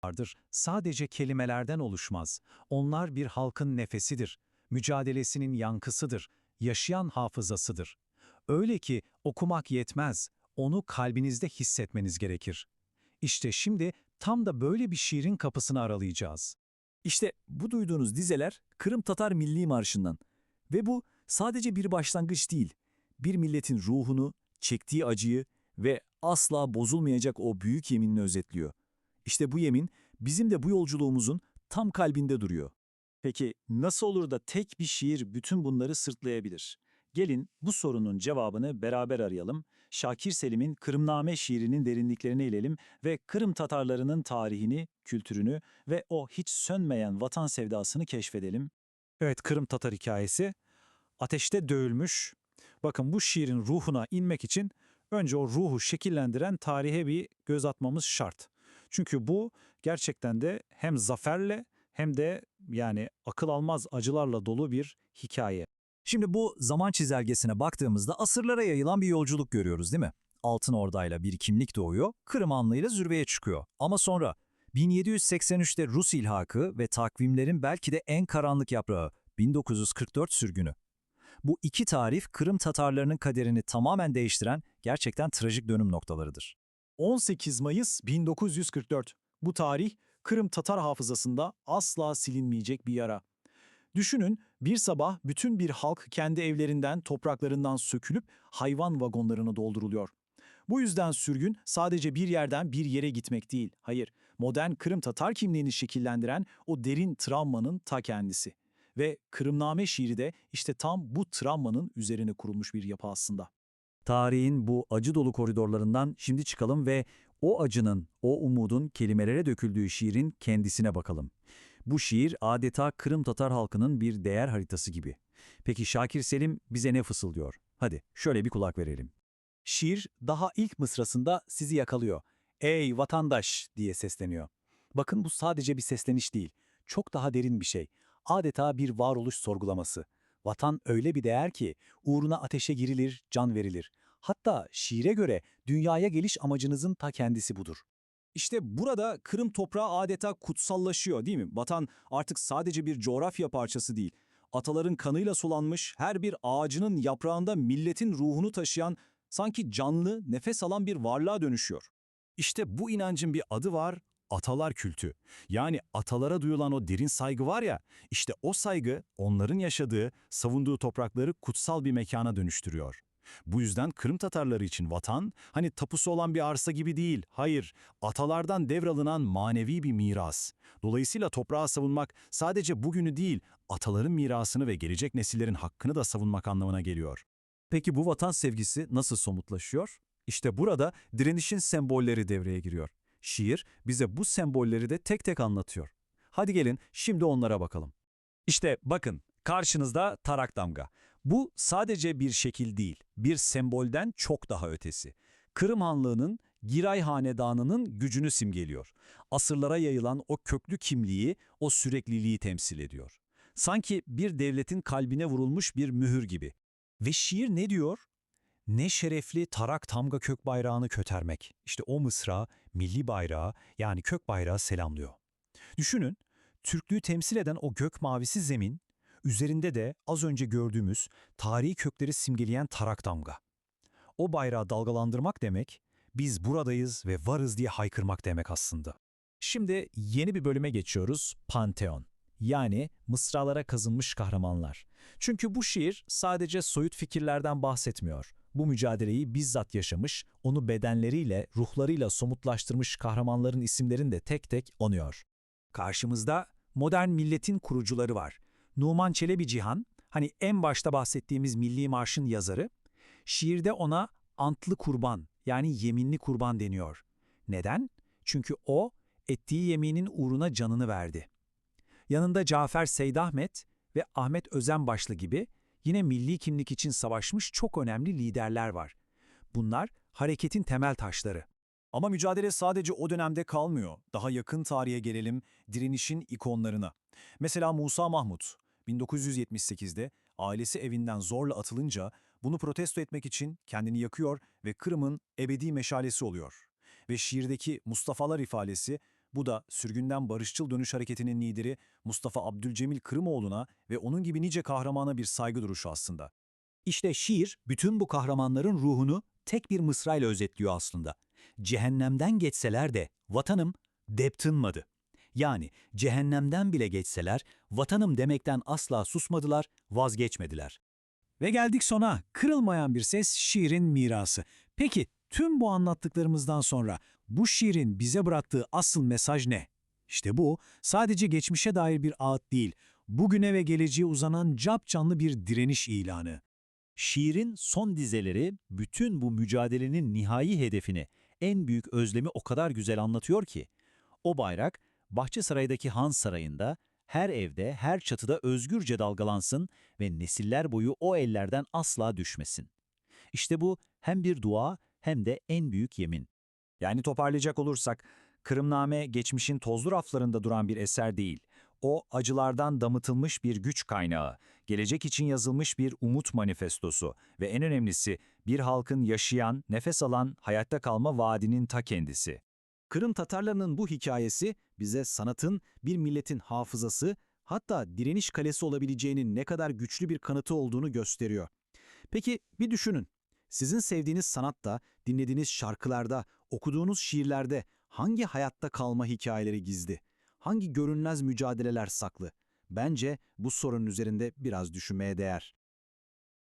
vardır, sadece kelimelerden oluşmaz. Onlar bir halkın nefesidir, mücadelesinin yankısıdır, yaşayan hafızasıdır. Öyle ki okumak yetmez, onu kalbinizde hissetmeniz gerekir. İşte şimdi tam da böyle bir şiirin kapısını aralayacağız. İşte bu duyduğunuz dizeler Kırım Tatar Milli Marşı'ndan. Ve bu sadece bir başlangıç değil. Bir milletin ruhunu, çektiği acıyı ve asla bozulmayacak o büyük yeminini özetliyor. İşte bu yemin bizim de bu yolculuğumuzun tam kalbinde duruyor. Peki nasıl olur da tek bir şiir bütün bunları sırtlayabilir? Gelin bu sorunun cevabını beraber arayalım. Şakir Selim'in Kırımname şiirinin derinliklerine inelim ve Kırım Tatarlarının tarihini, kültürünü ve o hiç sönmeyen vatan sevdasını keşfedelim. Evet, Kırım Tatar hikayesi ateşte dövülmüş. Bakın, bu şiirin ruhuna inmek için önce o ruhu şekillendiren tarihe bir göz atmamız şart. Çünkü bu gerçekten de hem zaferle hem de akıl almaz acılarla dolu bir hikaye. Şimdi bu zaman çizelgesine baktığımızda asırlara yayılan bir yolculuk görüyoruz, değil mi? Altın Orda'yla bir kimlik doğuyor, Kırım Hanlığı'yla zirveye çıkıyor. Ama sonra 1783'te Rus ilhakı ve takvimlerin belki de en karanlık yaprağı 1944 sürgünü. Bu iki tarih Kırım Tatarlarının kaderini tamamen değiştiren gerçekten trajik dönüm noktalarıdır. 18 Mayıs 1944. Bu tarih Kırım Tatar hafızasında asla silinmeyecek bir yara. Düşünün, bir sabah bütün bir halk kendi evlerinden, topraklarından sökülüp hayvan vagonlarına dolduruluyor. Bu yüzden sürgün sadece bir yerden bir yere gitmek değil, hayır, modern Kırım Tatar kimliğini şekillendiren o derin travmanın ta kendisi. Ve Kırımname şiiri de işte tam bu travmanın üzerine kurulmuş bir yapı aslında. Tarihin bu acı dolu koridorlarından şimdi çıkalım ve o acının, o umudun kelimelere döküldüğü şiirin kendisine bakalım. Bu şiir adeta Kırım Tatar halkının bir değer haritası gibi. Peki Şakir Selim bize ne fısıldıyor? Hadi şöyle bir kulak verelim. Şiir daha ilk mısrasında sizi yakalıyor. "Ey vatandaş!" diye sesleniyor. Bakın, bu sadece bir sesleniş değil, çok daha derin bir şey. Adeta bir varoluş sorgulaması. Vatan öyle bir değer ki uğruna ateşe girilir, can verilir. Hatta şiire göre dünyaya geliş amacınızın ta kendisi budur. İşte burada Kırım toprağı adeta kutsallaşıyor, değil mi? Vatan artık sadece bir coğrafya parçası değil. Ataların kanıyla sulanmış, her bir ağacının yaprağında milletin ruhunu taşıyan, sanki canlı, nefes alan bir varlığa dönüşüyor. İşte bu inancın bir adı var, atalar kültü. Yani atalara duyulan o derin saygı var ya, işte o saygı onların yaşadığı, savunduğu toprakları kutsal bir mekana dönüştürüyor. Bu yüzden Kırım Tatarları için vatan, hani tapusu olan bir arsa gibi değil, hayır, atalardan devralınan manevi bir miras. Dolayısıyla toprağı savunmak sadece bugünü değil, ataların mirasını ve gelecek nesillerin hakkını da savunmak anlamına geliyor. Peki bu vatan sevgisi nasıl somutlaşıyor? İşte burada direnişin sembolleri devreye giriyor. Şiir bize bu sembolleri de tek tek anlatıyor. Hadi gelin şimdi onlara bakalım. İşte bakın, karşınızda tarak damga. Bu sadece bir şekil değil, bir sembolden çok daha ötesi. Kırım Hanlığı'nın, Giray Hanedanı'nın gücünü simgeliyor. Asırlara yayılan o köklü kimliği, o sürekliliği temsil ediyor. Sanki bir devletin kalbine vurulmuş bir mühür gibi. Ve şiir ne diyor? Ne şerefli tarak tamga kök bayrağını kötermek. İşte o mısra milli bayrağı, yani kök bayrağı selamlıyor. Düşünün, Türklüğü temsil eden o gök mavisi zemin, üzerinde de az önce gördüğümüz tarihi kökleri simgeleyen tarak damga. O bayrağı dalgalandırmak demek, biz buradayız ve varız diye haykırmak demek aslında. Şimdi yeni bir bölüme geçiyoruz, Panteon. Yani mısralara kazınmış kahramanlar. Çünkü bu şiir sadece soyut fikirlerden bahsetmiyor. Bu mücadeleyi bizzat yaşamış, onu bedenleriyle, ruhlarıyla somutlaştırmış kahramanların isimlerini de tek tek anıyor. Karşımızda modern milletin kurucuları var. Numan Çelebi Cihan, hani en başta bahsettiğimiz Milli Marş'ın yazarı, şiirde ona antlı kurban, yani yeminli kurban deniyor. Neden? Çünkü o, ettiği yeminin uğruna canını verdi. Yanında Cafer Seydahmet ve Ahmet Özenbaşlı gibi yine milli kimlik için savaşmış çok önemli liderler var. Bunlar hareketin temel taşları. Ama mücadele sadece o dönemde kalmıyor. Daha yakın tarihe gelelim, direnişin ikonlarına. Mesela Musa Mahmut, 1978'de ailesi evinden zorla atılınca bunu protesto etmek için kendini yakıyor ve Kırım'ın ebedi meşalesi oluyor. Ve şiirdeki Mustafa'lar ifadesi Bu da sürgünden barışçıl dönüş hareketinin lideri Mustafa Abdülcemil Kırımoğlu'na ve onun gibi nice kahramana bir saygı duruşu aslında. İşte şiir bütün bu kahramanların ruhunu tek bir mısrayla özetliyor aslında. Cehennemden geçseler de vatanım deptınmadı. Yani cehennemden bile geçseler vatanım demekten asla susmadılar, vazgeçmediler. Ve geldik sona. Kırılmayan bir ses şiirin mirası. Peki tüm bu anlattıklarımızdan sonra bu şiirin bize bıraktığı asıl mesaj ne? İşte bu sadece geçmişe dair bir ağıt değil, bugüne ve geleceğe uzanan capcanlı bir direniş ilanı. Şiirin son dizeleri bütün bu mücadelenin nihai hedefini, en büyük özlemi o kadar güzel anlatıyor ki. O bayrak Bahçesaray'daki Han Sarayı'nda, her evde, her çatıda özgürce dalgalansın ve nesiller boyu o ellerden asla düşmesin. İşte bu hem bir dua hem de en büyük yemin. Yani toparlayacak olursak, Kırımname geçmişin tozlu raflarında duran bir eser değil. O acılardan damıtılmış bir güç kaynağı, gelecek için yazılmış bir umut manifestosu ve en önemlisi bir halkın yaşayan, nefes alan, hayatta kalma vaadinin ta kendisi. Kırım Tatarlarının bu hikayesi bize sanatın bir milletin hafızası, hatta direniş kalesi olabileceğinin ne kadar güçlü bir kanıtı olduğunu gösteriyor. Peki bir düşünün. Sizin sevdiğiniz sanatta, dinlediğiniz şarkılarda, okuduğunuz şiirlerde hangi hayatta kalma hikayeleri gizli? Hangi görünmez mücadeleler saklı? Bence bu sorunun üzerinde biraz düşünmeye değer.